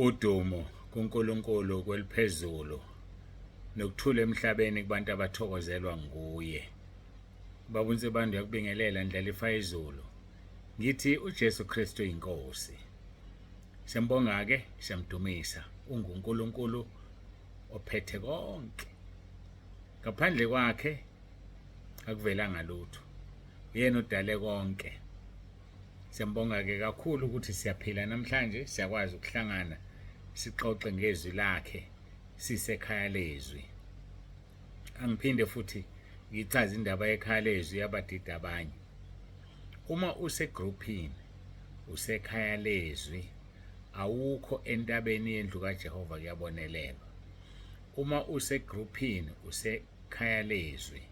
Udumo kuNkulunkulu kweliphezulu nokuthula emhlabeni kubantu abathokozelwa nguye. Babunze bantu yakubingelela ndlela iFayizulu. Ngithi uJesu Kristu inkosi. Siyambonga ke, siyamdumisa. UNguNkulunkulu ophethe konke. Ngaphandle kwakhe akuvelanga lutho. Yena udale konke. Siyambonga ke kakhulu ukuthi siyaphila namhlanje, siyakwazi ukuhlangana sixoxe ngezwi lakhe sisekhaya lezwi. Angiphinde futhi ngichaze indaba yekhaya lezwi yabadida abanye. Uma usegroupini usekhaya lezwi awukho entabeni yendlu kaJehova kuyabonelelwa. Uma usegroupini usekhaya lezwi,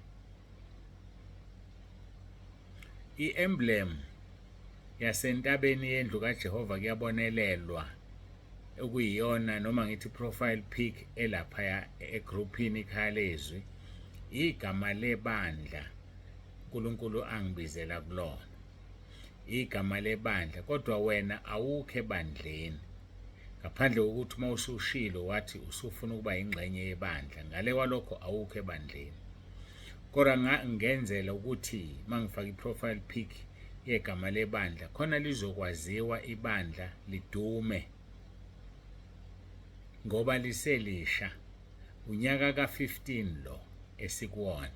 i-emblem yasentabeni yendlu kaJehova kuyabonelelwa okuyiyona noma ngithi profile pic elapha egroupini ikhaya lezwi igama lebandla uNkulunkulu angibizela kulona. Igama lebandla kodwa wena awukho ebandleni ngaphandle kokuthi uma usushilo wathi usufuna ukuba ingxenye yebandla, ngale kwalokho awukho ebandleni. Kodwa ngenzela ukuthi mangifaka iprofile pic yegama lebandla khona lizokwaziwa ibandla lidume ngoba liselisha. Unyaka ka-15 lo esikuwona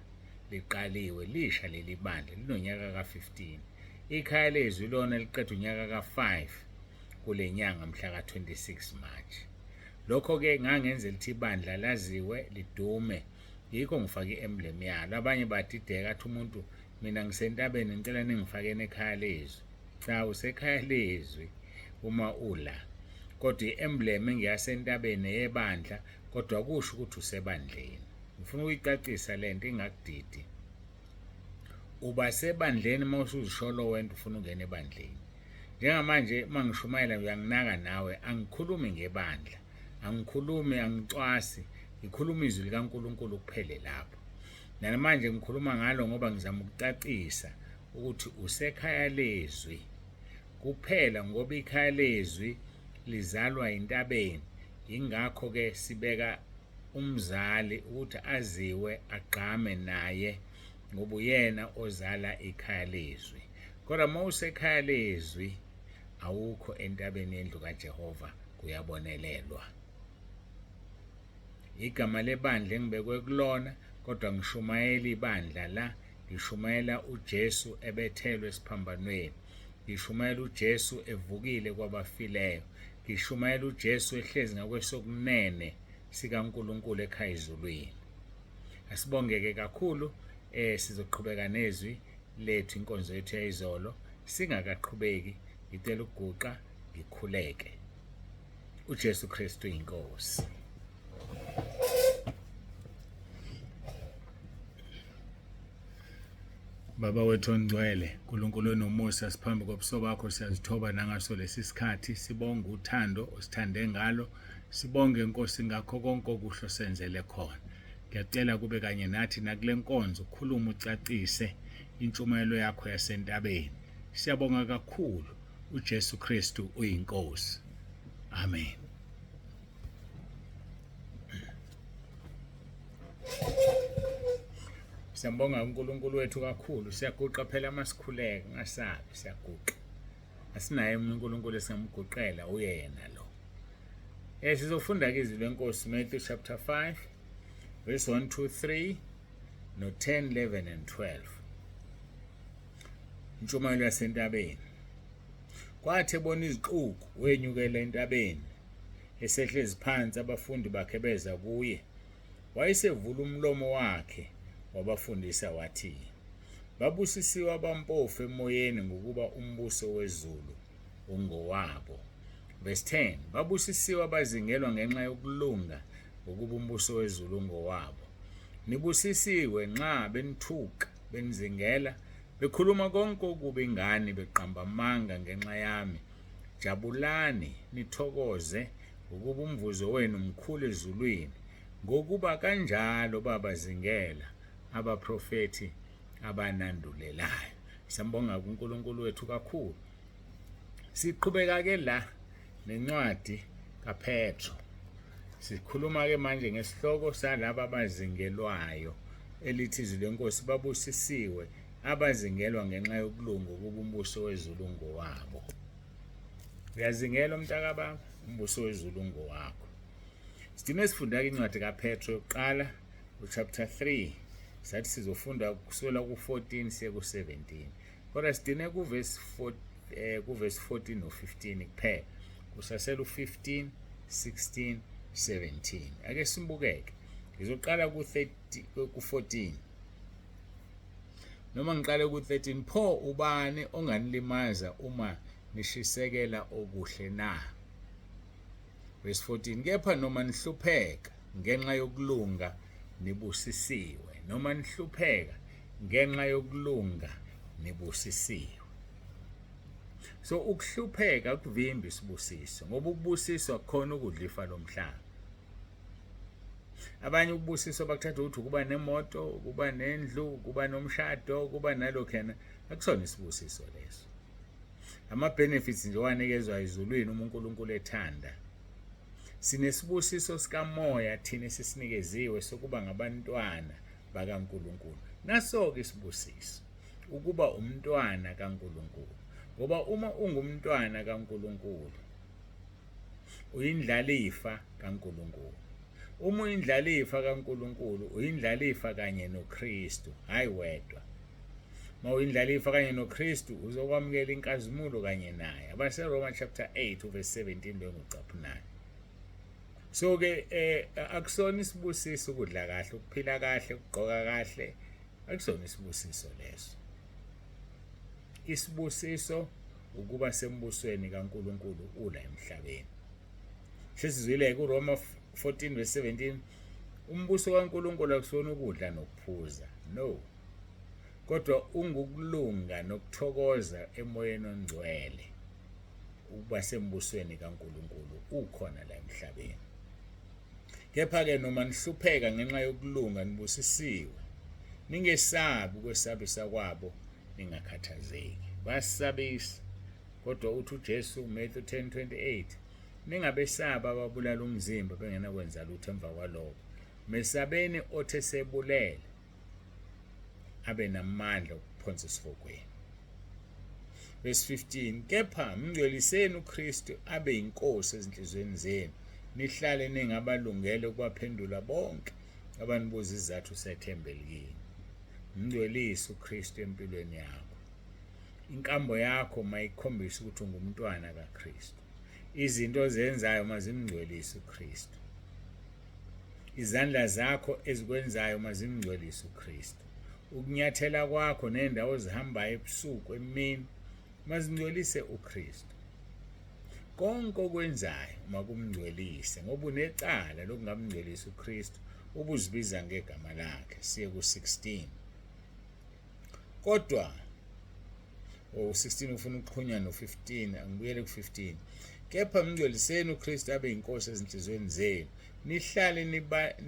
liqaliwe lisha leli bandla linonyaka ka-15. Ikhaya lezwi lona liqeda unyaka ka-5 kule nyanga mhla ka-26 March. Lokho ke ngangenzela ukuthi ibandla laziwe lidume, yikho ngifake i-emblem yalo. Abanye badideka athi umuntu mina ngisentabeni ngicela ningifakeni ekhaya lezwi. Cha, usekhaya lezwi uma ula. Kodwa i-emblem engiyasentabeni yebandla kodwa kusho ukuthi usebandleni. Ngifuna ukuyicacisa lento ingakudidi. Uba sebandleni mawusuzisholo wena ufuna ungena ebandleni. Njengamanje mangishumayela uyanginaka nawe, angikhulumi ngebandla, angikhulumi, angicwasi, ngikhuluma izwi likaNkulunkulu kuphele lapho. Namanje ngikhuluma ngalo ngoba ngizama ukucacisa ukuthi usekhaya lezwi kuphela ngoba ikhaya lezwi lizalwa intabeni. Ingakho ke sibeka umzali ukuthi aziwe agqame naye ngoba uyena ozala ikhaya lezwi. Kodwa mawusekhaya lezwi awukho entabeni yendlu kaJehova kuyabonelelwa. Igama lebandla engibekwe kulona kodwa ngishumayela ibandla la, ngishumayela uJesu ebethelwe esiphambanweni, ngishumayela uJesu evukile kwabafileyo, ngishumayela uJesu ehlezi ngakwesokunene sikaNkulunkulu ekhaya ezulwini. Asibongeke kakhulu. Sizoqhubeka nezwi lethu inkonzo yethu yayizolo. Singakaqhubeki ngicela ukuguqa ngikhuleke. uJesu Kristu inkosi. Baba wethu ongcwele, uNkulunkulu onomusa, siphambi kobuso bakho siyazithoba nangaso lesi sikhathi. Sibonge uthando osithande ngalo, sibonge Nkosi ngakho konke okuhle osenzele khona. Ngiyacela kube kanye nathi nakule nkonzo, ukhuluma ucacise intshumayelo yakho yasentabeni. Siyabonga kakhulu. uJesu Kristu uyinkosi. Amen. Siyambonga uNkulunkulu wethu kakhulu. Siyaguqa phela masikhuleka, ngasabi siyaguqa. Asinaye uNkulunkulu esingamguqela, uyena lo. Sizofunda ke izwi lenkosi Matthew chapter 5 verse 1 to 3 no 10, 11 and 12. Intshumayelo yasentabeni. Kwathi ebona izixuku wenyukela entabeni, esehlezi phansi abafundi bakhe beza kuye. Wayesevula umlomo wakhe wabafundisa wathi, babusisiwe abampofu emoyeni ngokuba umbuso wezulu ungowabo. Verse 10, babusisiwe abazingelwa ngenxa yokulunga ngokuba umbuso wezulu ungowabo. Nibusisiwe nxa benithuka, benizingela, bekhuluma konke okubi ngani, beqamba amanga ngenxa yami. Jabulani nithokoze ngokuba umvuzo wenu mkhulu ezulwini, ngokuba kanjalo babazingela abaprofeti abanandulelayo. Siyambonga uNkulunkulu wethu kakhulu. Siqhubeka ke la nencwadi kaPetro. Sikhuluma-ke manje ngesihloko salabo abazingelwayo elithi izwi lenkosi babusisiwe abazingelwa ngenxa yokulunga ukuba umbuso wezulu ngowabo. Uyazingelwa mntakababa, umbuso wezulu ngowakho. Sidinga sifunda-ke incwadi kaPetro yokuqala chapter 3 sathi sizofunda kusukela ku-14 siye ku-17 kodwa sidine kuverse 14 no-15 kuphela, kusasela u-15, 16, 17. Ake simbukeke. Ngizoqala ku-14 noma ngiqale ku-13. Pho ubani onganilimaza uma nishisekela okuhle na? Verse 14, kepha noma nihlupheka ngenxa yokulunga nibusisiwe. Noma nihlupheka ngenxa yokulunga nibusisiwe. So ukuhlupheka kuvimba isibusiso, ngoba ukubusiswa khona ukudla ifa lomhlaba. Abanye ukubusiswa bakuthatha ukuthi ukuba nemoto, ukuba nendlu, ukuba nomshado, ukuba nalokhana, akusona isibusiso leso. Ama-benefits nje wanikezwa ezulwini uma uNkulunkulu ethanda. Sinesibusiso sikamoya thina esisinikeziwe sokuba ngabantwana bakaNkulunkulu. Naso-ke isibusiso ukuba umntwana kaNkulunkulu, ngoba uma ungumntwana kaNkulunkulu uyindlalifa kaNkulunkulu. Uma uyindlalifa kaNkulunkulu uyindlalifa kanye noKristu, hayi wedwa. Uma uyindlalifa kanye noKristu uzokwamukela inkazimulo kanye naye. AbaseRoma chapter 8 verse 17 bengucaphu 9. So-ke akusona isibusiso ukudla kahle, ukuphila kahle, ukugqoka kahle, akusona isibusiso leso. Isibusiso ukuba sembusweni kaNkulunkulu ula emhlabeni. Sesizwile kuRoma 14 verse 17, umbuso kaNkulunkulu akusona ukudla nokuphuza, no, kodwa ungukulunga nokuthokoza emoyeni ongcwele. Ukuba sembusweni kaNkulunkulu ukhona la emhlabeni. Kepha-ke noma nihlupheka ngenxa yokulunga nibusisiwe, ningesabi ukwesabisa kwabo, ningakhathazeki. Basabisa, kodwa uthi uJesu Matthew 10:28, ningabesaba ababulala umzimba bengenakwenza lutho emva kwalokho. Mesabeni othi esebulele abe namandla okuphonsa esifokweni. Verse 15, kepha mngcweliseni uKristu abe yinkosi ezinhlizweni zenu, nihlale ningabalungele ukubaphendula bonke abanibuza izizathu sethembele kini. Mngcwelise uKristu empilweni yakho. Inkambo yakho mayikhombise ukuthi ungumntwana kaKristu. Izinto ozenzayo mazimngcwelise uKristu. Izandla zakho ezikwenzayo mazimngcwelise uKristu. Ukunyathela kwakho nendawo ozihambayo ebusuku emini mazingcwelise uKristu. Konke okwenzayo makumngcwelise, ngoba unecala lokungamngcwelisi uKristu ubuzibiza ngegama lakhe. Siye ku-16. Kodwa 16 ufuna ukuqhunywa no-15, angibuyele ku-15. Kepha mngcweliseni uKristu abe yinkosi ezinhlizweni zenu, nihlale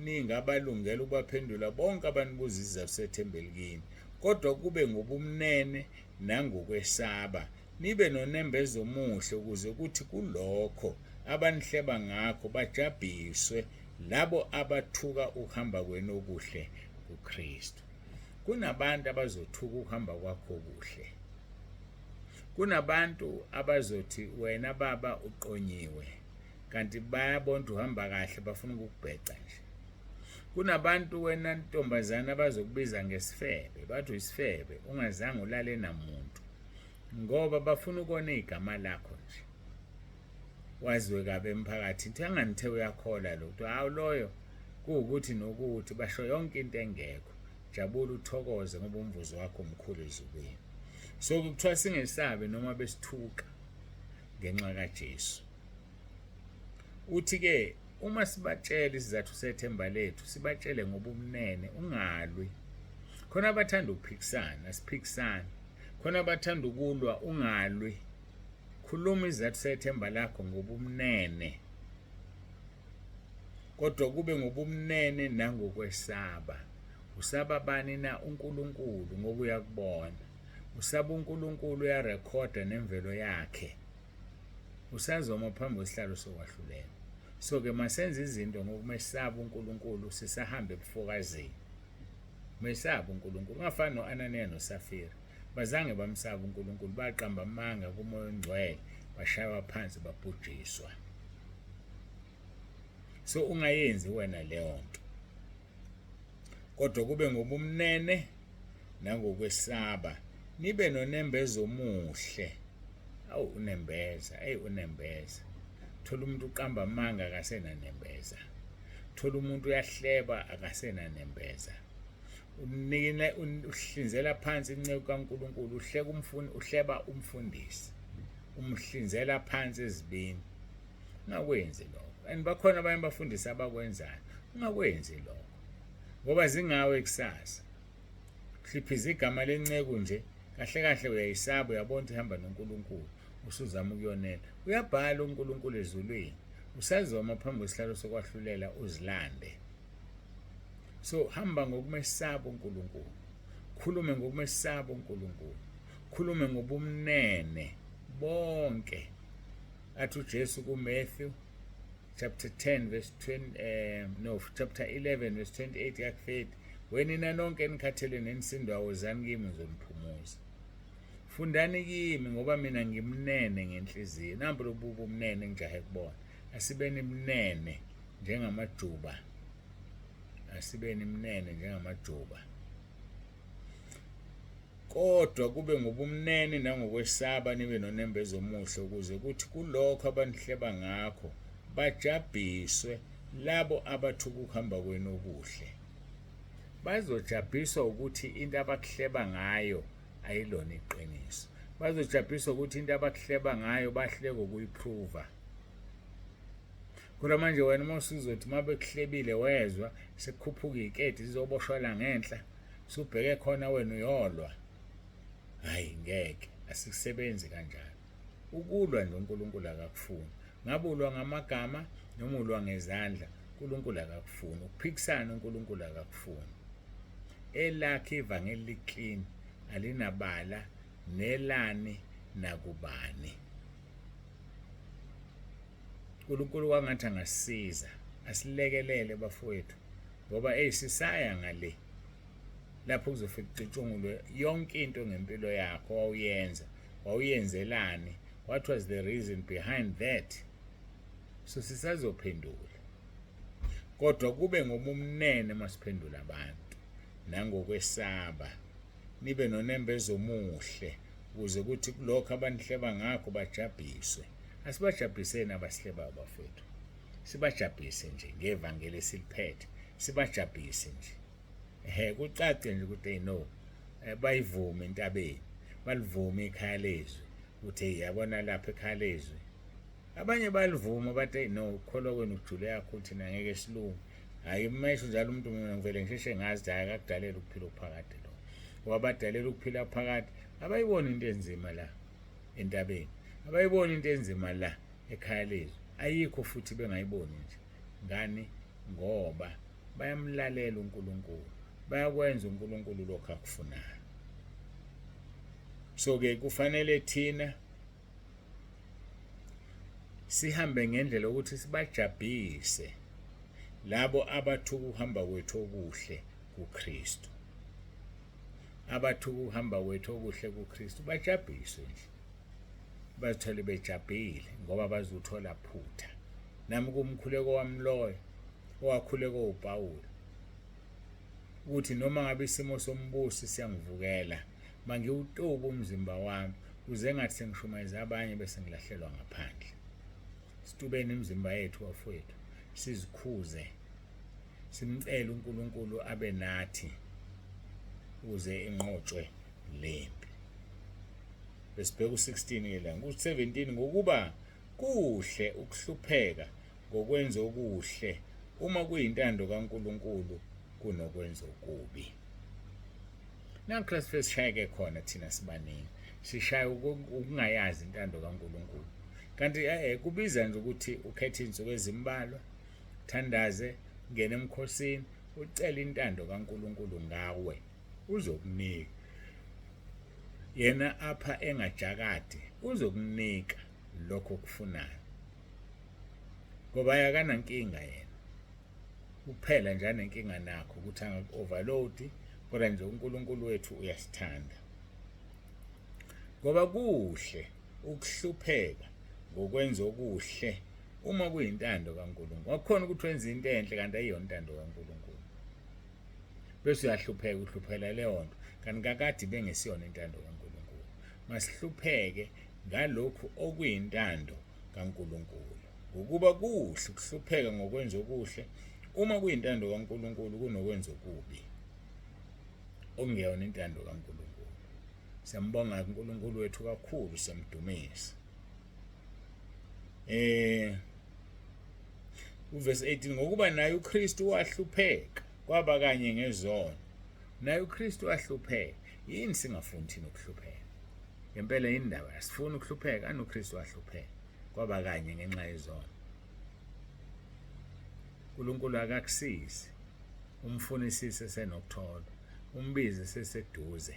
ningabalungela ukubaphendula bonke abanibuza izizathu sethembele kini, kodwa kube ngobumnene nangokwesaba, nibe nonembezo omuhle ukuze kuthi kulokho abanihleba ngakho bajabhiswe labo abathuka ukuhamba kwenu okuhle kuKristu. Kunabantu abazothuka ukuhamba kwakho okuhle. Kunabantu abazothi wena baba uqonyiwe, kanti bayabona uhamba kahle bafuna ukukubheca nje. Kunabantu wena ntombazana abazokubiza ngesifebe, bathi isifebe ungazange ulale namuntu, ngoba bafuna ukona igama lakho nje. Waziwe kabe emphakathini, ukuthi anganthe uyakhola lokho, hawu loyo kuwukuthi nokuthi, basho yonke into engekho. Jabula uthokoze ngoba umvuzo wakho omkhulu ezulwini. So kuthiwa singesabe noma besithuka ngenxa kaJesu. Uthi-ke uma sibatshela isizathu sethemba lethu, sibatshele ngobumnene, ungalwi. Khona abathanda ukuphikisana, asiphikisane. Khona abathanda ukulwa, ungalwi. Khuluma isizathu sethemba lakho ngobumnene, kodwa kube ngobumnene nangokwesaba. Usaba bani na? uNkulunkulu, ngoba uyakubona. Usaba uNkulunkulu, uyarekhoda nemvelo yakhe. Usazoma phambi kwesihlalo sokwahlulelwa. So ke masenze izinto ngokumesaba uNkulunkulu sisahambe ebufokazini. Mesaba uNkulunkulu ungafani noAnaniya noSafira. Bazange bamsaba uNkulunkulu, baqamba amanga kuMoya oNgcwele, bashaywa phansi babhujiswa. So ungayenzi wena leyo nto, kodwa kube ngobumnene nangokwesaba, nibe nonembezo omuhle. Awu unembeza, unembeza. Thola umuntu uqamba amanga akasenanembeza. Thola umuntu uyahleba akasenanembeza. Uhlinzela phansi inceku kaNkulunkulu, uhleba umfundisi. Umhlinzela phansi ezibini. Ungakwenzi lokho. And bakhona abanye abafundisi abakwenzayo. Ungakwenzi lokho. Ngoba zingawe kusasa. Hliphiza igama lenceku nje, kahle kahle uyayisaba, uyabona ukuthi ihamba noNkulunkulu, usuzama ukuyonela. Uyabhala uNkulunkulu ezulwini. Usazoma phambi kwesihlalo sokwahlulela uzilande. So hamba ngokumesaba uNkulunkulu. Khulume ngokumesaba uNkulunkulu. Khulume ngobumnene bonke. Athi uJesu kuMatthew chapter 10 verse 20 chapter 11 verse 28 yakufethi, wenina nonke enikhathele nenisindo awozani kimi ngizoniphumuza. Fundani kimi ngoba mina ngimnene ngenhliziyo. Nambe lobubu umnene ngijahe kubona. Asibeni mnene njengamajuba. Asibeni mnene njengamajuba. Kodwa kube ngobumnene nangokwesaba, nibe nonembezo omuhle, ukuze kuthi kulokho abanihleba ngakho bajabhiswe labo abathuka ukuhamba kwenu okuhle. Bazojabhiswa ukuthi into abakuhleba ngayo ayilona iqiniso. Bazojabhiswa ukuthi into abakuhleba ngayo bahleke ukuyiprova. Kodwa manje wena mawusuzothi mabekuhlebile wezwa sekukhuphuka iketi zizoboshwala ngenhla, subheke khona wena uyolwa. Hayi ngeke, asikusebenzi kanjalo. Ukulwa nje uNkulunkulu akakufuni. Ngabe ulwa ngamagama noma ulwa ngezandla, uNkulunkulu akakufuni. Ukuphikisana uNkulunkulu akakufuni. Elakhe ivangeli liklini, alinabala nelani nakubani. uNkulunkulu wangathi angasisiza, asilekelele bafowethu, ngoba sisaya ngale lapho kuzofika icutshungulwe yonke into ngempilo yakho wawuyenzelani, what was the reason behind that. So sisazophendula, kodwa kube ngobumnene masiphendula abantu nangokwesaba, nibe nonembezo omuhle, ukuze kuthi kulokho abanihleba ngakho bajabhiswe. Asibajabhiseni abasihleba abafethu, sibajabhise nje ngevangeli esiliphethe, sibajabhise nje. Kucace nje ukuthi no, bayivume intabeni, balivume ikhaya lezwi, ukuthi yabona lapha ekhaya lezwi. Abanye balivuma bathi no, ukholwa kwenu kujule kakhulu, thina ngeke silunge. Hayi mayisho njalo umuntu, mina ngivele ngisheshe ngazi hayi akakudalela ukuphila okuphakade lo. Wabadalela ukuphila phakathi, abayibona into enzima la entabeni, abayibona into enzima la ekhaya lezwi. Ayikho futhi bengayiboni nje. Ngani? Ngoba bayamlalela uNkulunkulu, bayakwenza uNkulunkulu lokho akufunayo. So ke kufanele thina sihambe ngendlela ukuthi sibajabhise labo abathuka uhamba kwethu okuhle kuKristu. Abathuka uhamba kwethu okuhle kuKristu bajabhiswe nje, bazithole bejabhile ngoba bazuthola phutha. Nami kumkhuleko wami loyo owakhuleka uPawulu, ukuthi noma ngabe isimo sombusi siyangivukela, mangiwutuba umzimba wami kuze ngathi sengishumayeza abanye bese ngilahlelwa ngaphandle. Situbeni imizimba yethu bafowethu, sizikhuze, simcele uNkulunkulu abe nathi ukuze inqotshwe lempi. Besibheka u16 ke la, ku17, ngokuba kuhle ukuhlupheka ngokwenza okuhle uma kuyintando kaNkulunkulu kunokwenza okubi. Nankho sifesishayeke khona thina sibaningi, sishaya ukungayazi intando kaNkulunkulu. Kanti kubiza nje ukuthi ukhethe insuku ezimbalwa, thandaze, ngene emkhosini, ucele intando kaNkulunkulu ngawe, uzokunika. Yena apha engajakadi uzokunika lokho okufunayo. ngoba akanankinga yena. Kuphela nje anenkinga nakho ukuthi angaku-overload, kodwa nje uNkulunkulu wethu uyasithanda. Ngoba kuhle ukuhlupheka ngokwenza okuhle uma kuyintando kaNkulunkulu. Wakhona ukuthi wenze into enhle kanti ayiyona intando kaNkulunkulu. Bese uyahlupheka uhluphela leyo nto kanti kakade bengesiyona intando kaNkulunkulu. Masihlupheke ngalokhu okuyintando kaNkulunkulu. Ngokuba kuhle ukuhlupheka ngokwenza okuhle uma kuyintando kaNkulunkulu kunokwenza okubi okungeyona intando kaNkulunkulu. Siyambonga uNkulunkulu wethu kakhulu, siyamdumisa. Uverse 18, ngokuba naye uKristu wahlupheka kwaba kanye ngezono. Naye uKristu wahlupheka. Yini singafuni thina ukuhlupheka? Ngempela indaba asifuni ukuhlupheka, anoKristu wahlupheka kwaba kanye ngenxa yezono. uNkulunkulu akakusizi, umfunisise senokuthola, umbize seseduze.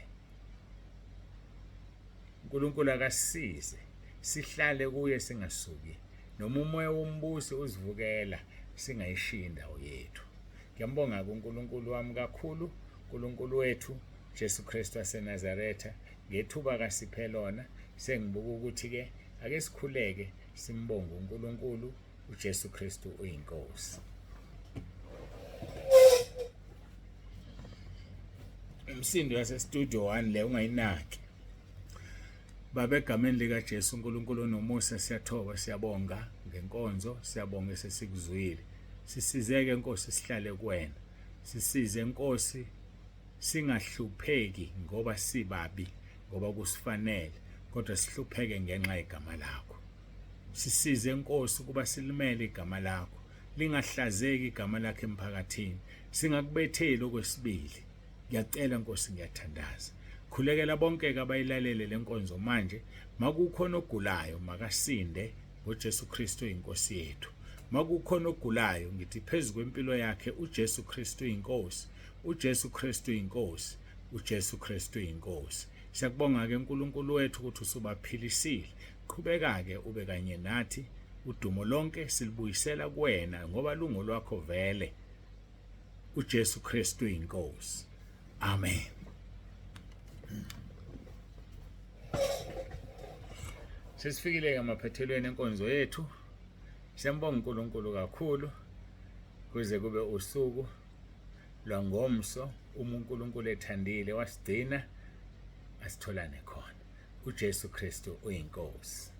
uNkulunkulu akasize sihlale kuye singasuki, noma umoya wombuso uzivukela singayishiyi indawo yethu. Ngiyambonga uNkulunkulu wami kakhulu, uNkulunkulu wethu Jesu Kristu waseNazaretha, ngethuba kasiphe lona. Sengibuka ukuthi ke ake sikhuleke simbonge uNkulunkulu uJesu Kristu uyinkosi. Umsindo yasestudio 1 le ungayinaki. Baba, egameni likaJesu uNkulunkulu onomusa, siyathoba siyabonga ngenkonzo, siyabonga sesikuzwile. Sisizeke Nkosi sihlale kuwena. Sisize Nkosi singahlupheki ngoba sibabi, ngoba kusifanele, kodwa sihlupheke ngenxa yegama lakho. Sisize Nkosi kuba silimele igama lakho, lingahlazeki igama lakho emphakathini, singakubetheli okwesibili. Ngiyacela Nkosi, ngiyathandaza. Khulekela bonke abayilalele lenkonzo manje, makukhona ogulayo makasinde ngoJesu Kristu inkosi yethu. Makukhona ogulayo ngithi phezulu kwempilo yakhe uJesu Kristu inkosi, uJesu Kristu inkosi, uJesu Kristu inkosi. Siyakubonga ke uNkulunkulu wethu ukuthi usubaphilisile. Qhubeka ke ube kanye nathi, udumo lonke silibuyisela kuwena ngoba lungolwakho vele. uJesu Kristu inkosi. Amen. Sesifikile emaphethelweni enkonzo yethu. Siyambonga uNkulunkulu kakhulu kuze kube usuku lwangomso, uNkulunkulu ethandile wasigcina asitholane khona. uJesu Kristu uyinkosi.